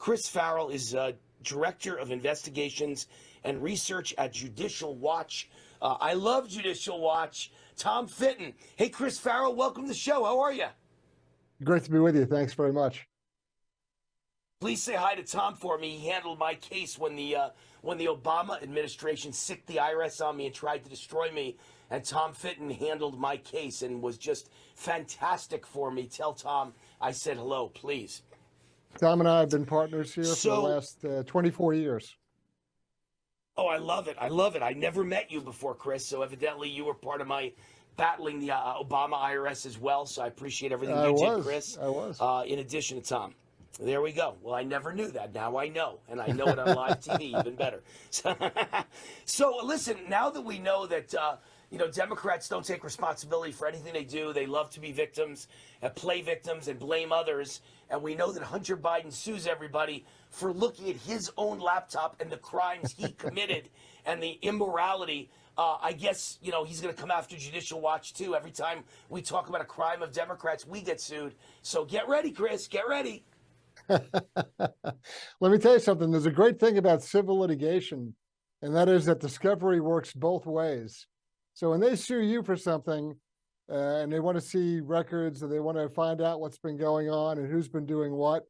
Chris Farrell is Director of Investigations and Research at Judicial Watch. I love Judicial Watch. Tom Fitton. Hey, Chris Farrell, welcome to the show. How are you? Great to be with you. Thanks very much. Please say hi to Tom for me. He handled my case when the Obama administration sicked the IRS on me and tried to destroy me. And Tom Fitton handled my case and was just fantastic for me. Tell Tom I said hello, please. Tom and I have been partners here for the last 24 years. Oh, I love it. I love it. I never met you before, Chris. So evidently you were part of my battling the Obama IRS as well. So I appreciate everything you did, Chris. I was. In addition to Tom. There we go. Well, I never knew that. Now I know. And I know it on live TV even better. So listen, now that we know that, Democrats don't take responsibility for anything they do. They love to be victims and play victims and blame others. And we know that Hunter Biden sues everybody for looking at his own laptop and the crimes he committed and the immorality. I guess, he's going to come after Judicial Watch, too. Every time we talk about a crime of Democrats, we get sued. So get ready, Chris. Get ready. Let me tell you something. There's a great thing about civil litigation, and that is that discovery works both ways. So when they sue you for something and they want to see records and they want to find out what's been going on and who's been doing what,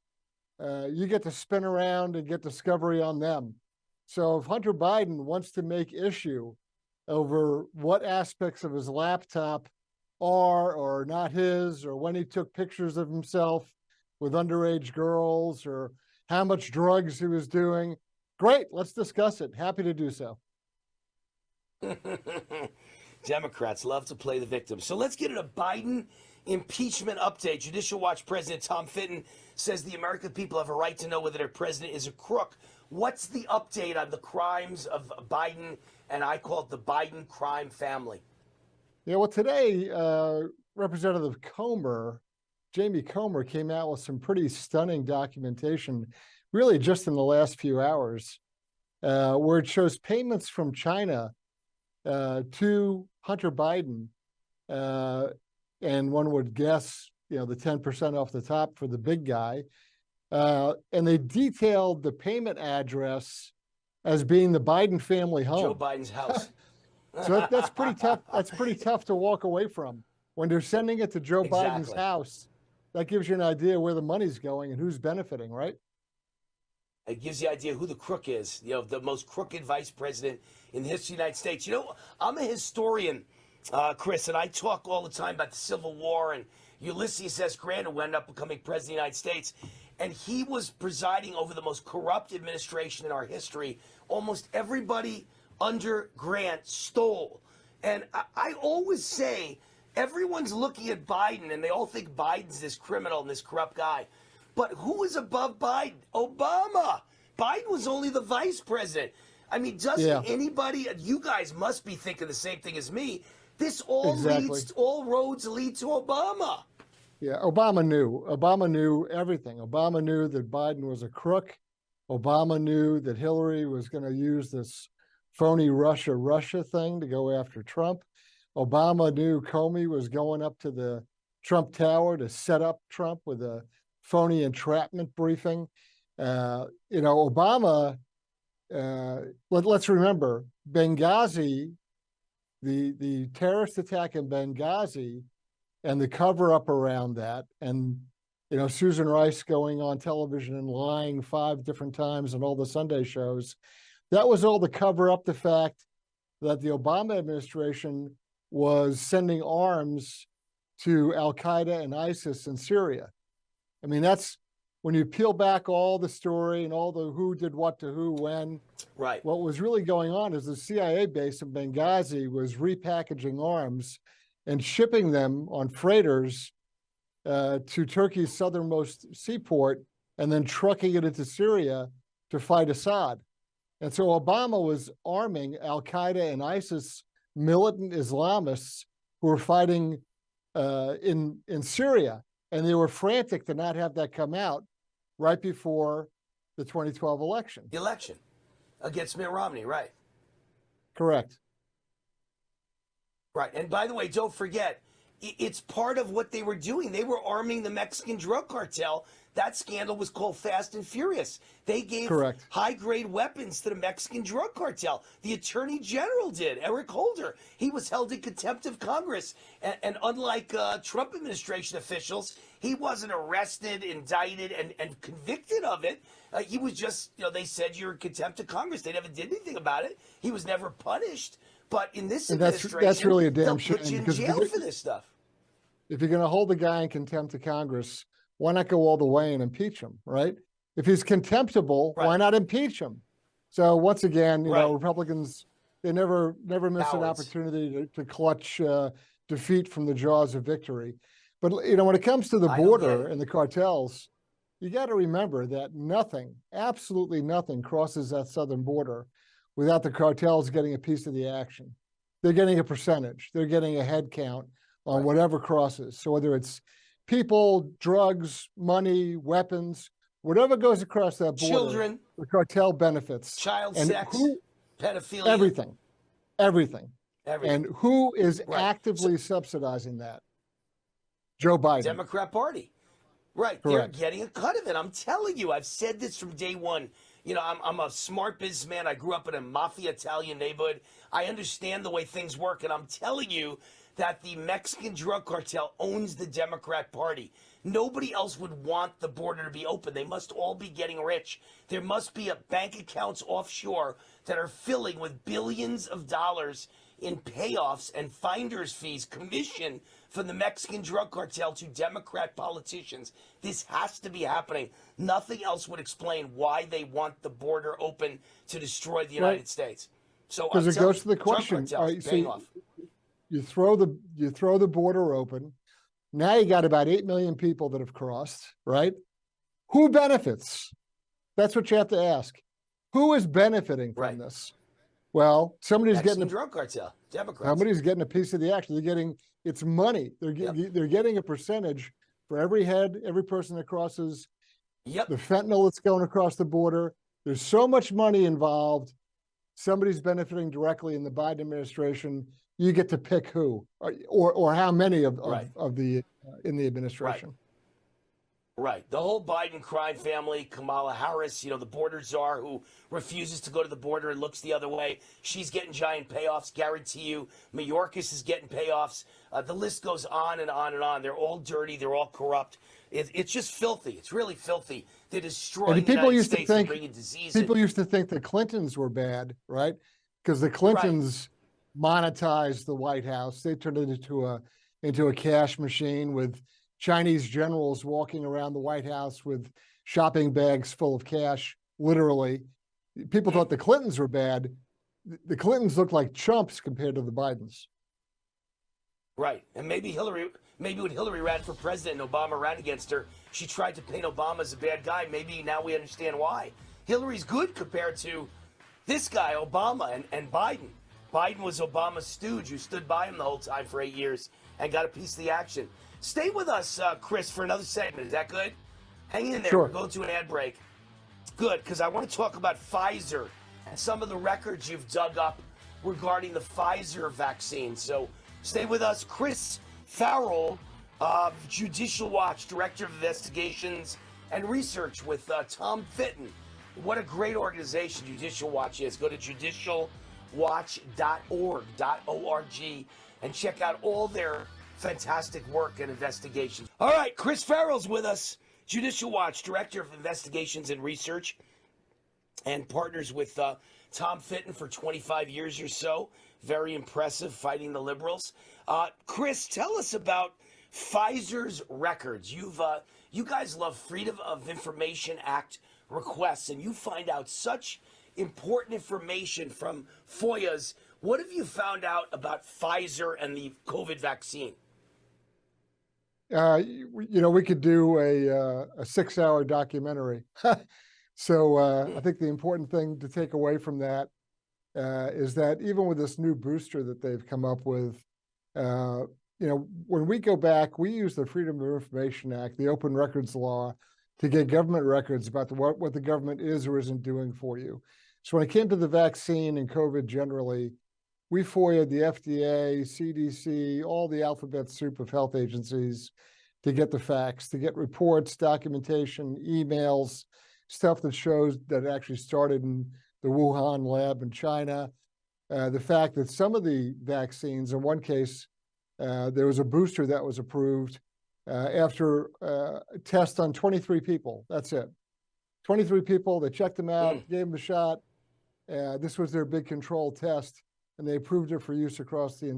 you get to spin around and get discovery on them. So if Hunter Biden wants to make issue over what aspects of his laptop are or not his, or when he took pictures of himself with underage girls, or how much drugs he was doing, great, let's discuss it. Happy to do so. Democrats love to play the victim. So let's get into Biden impeachment update. Judicial Watch President Tom Fitton says the American people have a right to know whether their president is a crook. What's the update on the crimes of Biden, and I call it the Biden crime family? Yeah, well, today, Representative Jamie Comer, came out with some pretty stunning documentation, really just in the last few hours, where it shows payments from China to Hunter Biden, and one would guess, the 10% off the top for the big guy, and they detailed the payment address as being the Biden family home, Joe Biden's house. So that's pretty tough. That's pretty tough to walk away from when they're sending it to Joe Biden's house. That gives you an idea where the money's going and who's benefiting, right? It gives you an idea who the crook is, the most crooked vice president in the history of the United States. I'm a historian, Chris, and I talk all the time about the Civil War and Ulysses S. Grant, who ended up becoming president of the United States. And he was presiding over the most corrupt administration in our history. Almost everybody under Grant stole. And I always say, everyone's looking at Biden, and they all think Biden's this criminal and this corrupt guy. But who is above Biden? Obama. Biden was only the vice president. I mean, doesn't anybody, you guys must be thinking the same thing as me. This all roads lead to Obama. Yeah, Obama knew everything. Obama knew that Biden was a crook. Obama knew that Hillary was going to use this phony Russia thing to go after Trump. Obama knew Comey was going up to the Trump Tower to set up Trump with a phony entrapment briefing. Obama, let's remember, Benghazi, the terrorist attack in Benghazi and the cover-up around that, and, Susan Rice going on television and lying 5 different times on all the Sunday shows, that was all to cover up the fact that the Obama administration was sending arms to Al-Qaeda and ISIS in Syria. I mean, that's when you peel back all the story and all the who did what to who when. Right. What was really going on is the CIA base in Benghazi was repackaging arms and shipping them on freighters to Turkey's southernmost seaport and then trucking it into Syria to fight Assad. And so Obama was arming Al-Qaeda and ISIS militant Islamists who were fighting in Syria, and they were frantic to not have that come out right before the 2012 election. The election against Mitt Romney, right? Correct. Right, and by the way, don't forget, it's part of what they were doing. They were arming the Mexican drug cartel That scandal was called Fast and Furious. They gave Correct. high-grade weapons to the Mexican drug cartel. The Attorney General did, Eric Holder. He was held in contempt of Congress. And unlike Trump administration officials, he wasn't arrested, indicted, and convicted of it. He was just, they said you're in contempt of Congress. They never did anything about it. He was never punished. But in this administration, that's really a damn they'll shame. put you in jail for this stuff. If you're going to hold the guy in contempt of Congress, why not go all the way and impeach him, right? If he's contemptible, why not impeach him? So once again, you know, Republicans, they never miss an opportunity to clutch defeat from the jaws of victory. But, when it comes to the border and the cartels, you got to remember that nothing, absolutely nothing crosses that southern border without the cartels getting a piece of the action. They're getting a percentage. They're getting a head count on whatever crosses. So whether it's people, drugs, money, weapons, whatever goes across that border, children, the cartel benefits. Child and sex, pedophilia. Everything. And who is actively subsidizing that? Joe Biden. Democrat Party. Right. Correct. They're getting a cut of it. I'm telling you, I've said this from day one. I'm a smart businessman. I grew up in a mafia Italian neighborhood. I understand the way things work. And I'm telling you that the Mexican drug cartel owns the Democrat Party. Nobody else would want the border to be open. They must all be getting rich. There must be bank accounts offshore that are filling with billions of dollars in payoffs and finder's fees, commission from the Mexican drug cartel to Democrat politicians. This has to be happening. Nothing else would explain why they want the border open to destroy the United States. So because it goes to the question, you throw the border open. Now you got about 8 million people that have crossed, right? Who benefits? That's what you have to ask. Who is benefiting from this? Well, somebody's getting a drug cartel. Democrats. Somebody's getting a piece of the action. They're getting it's money. They're getting a percentage for every head, every person that crosses. Yep. The fentanyl that's going across the border. There's so much money involved. Somebody's benefiting directly in the Biden administration. You get to pick who or how many of the in the administration. Right. The whole Biden crime family, Kamala Harris, the border czar who refuses to go to the border and looks the other way. She's getting giant payoffs, guarantee you. Mayorkas is getting payoffs. The list goes on and on and on. They're all dirty. They're all corrupt. It's just filthy. It's really filthy. They're destroying the United States and bringing disease. People used to think the Clintons were bad, right? Because the Clintons monetized the White House. They turned it into a cash machine with Chinese generals walking around the White House with shopping bags full of cash, literally. People thought the Clintons were bad. The Clintons look like chumps compared to the Bidens. Right. And maybe when Hillary ran for president and Obama ran against her, she tried to paint Obama as a bad guy. Maybe now we understand why. Hillary's good compared to this guy, Obama, and Biden. Biden was Obama's stooge who stood by him the whole time for 8 years and got a piece of the action. Stay with us, Chris, for another segment. Is that good? Hang in there. Sure. We're going to an ad break. Good, because I want to talk about Pfizer and some of the records you've dug up regarding the Pfizer vaccine. So stay with us. Chris Farrell of Judicial Watch, Director of Investigations and Research with Tom Fitton. What a great organization Judicial Watch is. Go to judicialwatch.org, and check out all their fantastic work and investigations. All right, Chris Farrell's with us, Judicial Watch, Director of Investigations and Research, and partners with Tom Fitton for 25 years or so. Very impressive, fighting the liberals. Chris, tell us about Pfizer's records. You guys love Freedom of Information Act requests, and you find out such important information from FOIAs. What have you found out about Pfizer and the COVID vaccine? We could do a 6-hour documentary. So I think the important thing to take away from that is that even with this new booster that they've come up with, when we go back, we use the Freedom of Information Act, the Open Records Law, to get government records about what the government is or isn't doing for you. So when it came to the vaccine and COVID generally, we FOIA'd the FDA, CDC, all the alphabet soup of health agencies to get the facts, to get reports, documentation, emails, stuff that shows that it actually started in the Wuhan lab in China. The fact that some of the vaccines, in one case, there was a booster that was approved after a test on 23 people. That's it. 23 people, they checked them out, gave them a shot. This was their big control test, and they approved it for use across the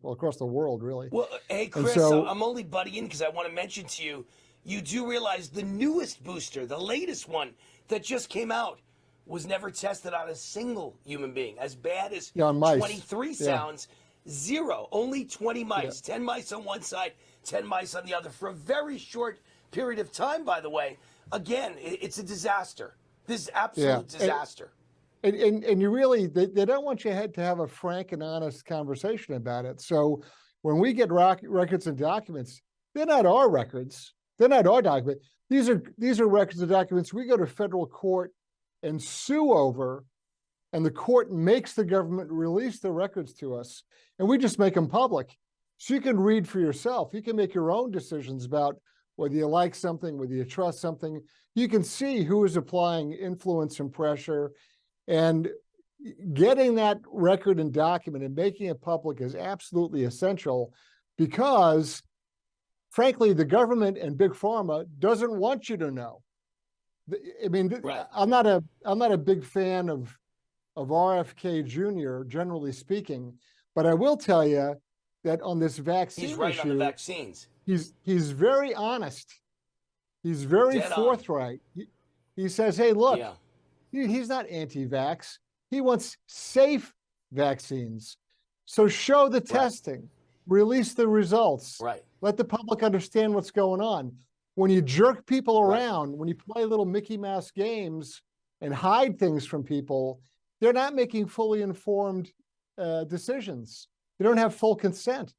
across the world, really. Well, hey, Chris, I'm only butting in because I want to mention to you, you do realize the newest booster, the latest one that just came out, was never tested on a single human being. As bad as 23 sounds, zero, only 20 mice, 10 mice on one side, 10 mice on the other, for a very short period of time, by the way. Again, it's a disaster. This is absolute disaster. And you really, they don't want you to have a frank and honest conversation about it. So when we get records and documents, they're not our records. They're not our documents. These are records and documents we go to federal court and sue over, and the court makes the government release the records to us, and we just make them public. So you can read for yourself. You can make your own decisions about whether you like something, whether you trust something. You can see who is applying influence and pressure, and getting that record and document and making it public is absolutely essential, because frankly, the government and Big Pharma doesn't want you to know. I mean, I'm not a big fan of RFK Jr., generally speaking, but I will tell you that on this vaccine he's right issue, on the vaccines. He's very honest. He's very forthright. He says, hey, look, he's not anti-vax. He wants safe vaccines. So show the testing, release the results, let the public understand what's going on. When you jerk people around, when you play little Mickey Mouse games and hide things from people, they're not making fully informed decisions. They don't have full consent.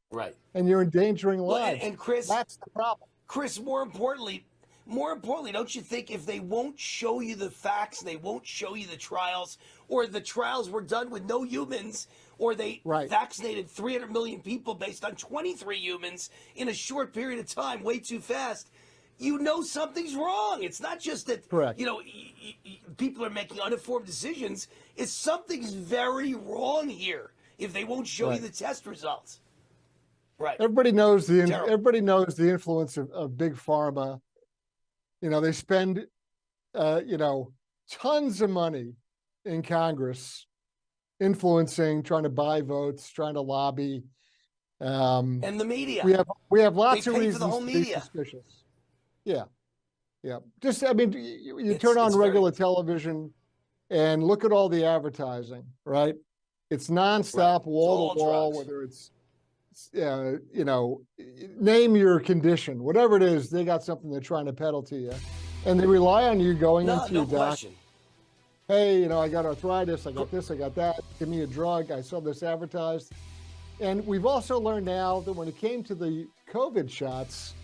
And you're endangering lives. And Chris, that's the problem. Chris, more importantly, don't you think if they won't show you the facts, they won't show you the trials, or the trials were done with no humans, or they vaccinated 300 million people based on 23 humans in a short period of time, way too fast, you know something's wrong. It's not just that, people are making uninformed decisions. It's something's very wrong here if they won't show you the test results. Everybody knows the influence of Big Pharma. You know, they spend, tons of money in Congress influencing, trying to buy votes, trying to lobby. And the media. We have lots of reasons for the whole to be media. suspicious. Just, I mean, you turn on regular television and look at all the advertising, right? It's nonstop, wall to wall, whether it's, name your condition, whatever it is, they got something they're trying to peddle to you. And they rely on you going into your doctor. Hey, I got arthritis, I got this, I got that, give me a drug, I saw this advertised. And we've also learned now that when it came to the COVID shots,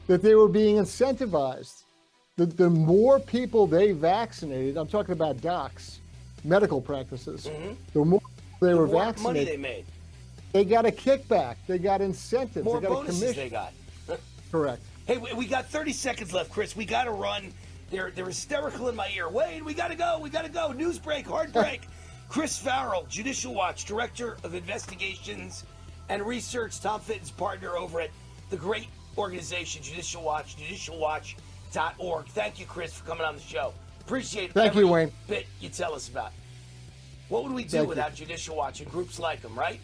that they were being incentivized. The more people they vaccinated, I'm talking about docs, medical practices, the more they were vaccinated, money they made. They got a kickback. They got incentives. More they got bonuses a commission. They got. Correct. Hey, we got 30 seconds left, Chris. We got to run. They're hysterical in my ear. Wade, we got to go. We got to go. News break, hard break. Chris Farrell, Judicial Watch, Director of Investigations and Research, Tom Fitton's partner over at the great organization, Judicial Watch, judicialwatch.org. Thank you, Chris, for coming on the show. Appreciate every Wayne. Bit you tell us about. What would we do without Judicial Watch and groups like them, right?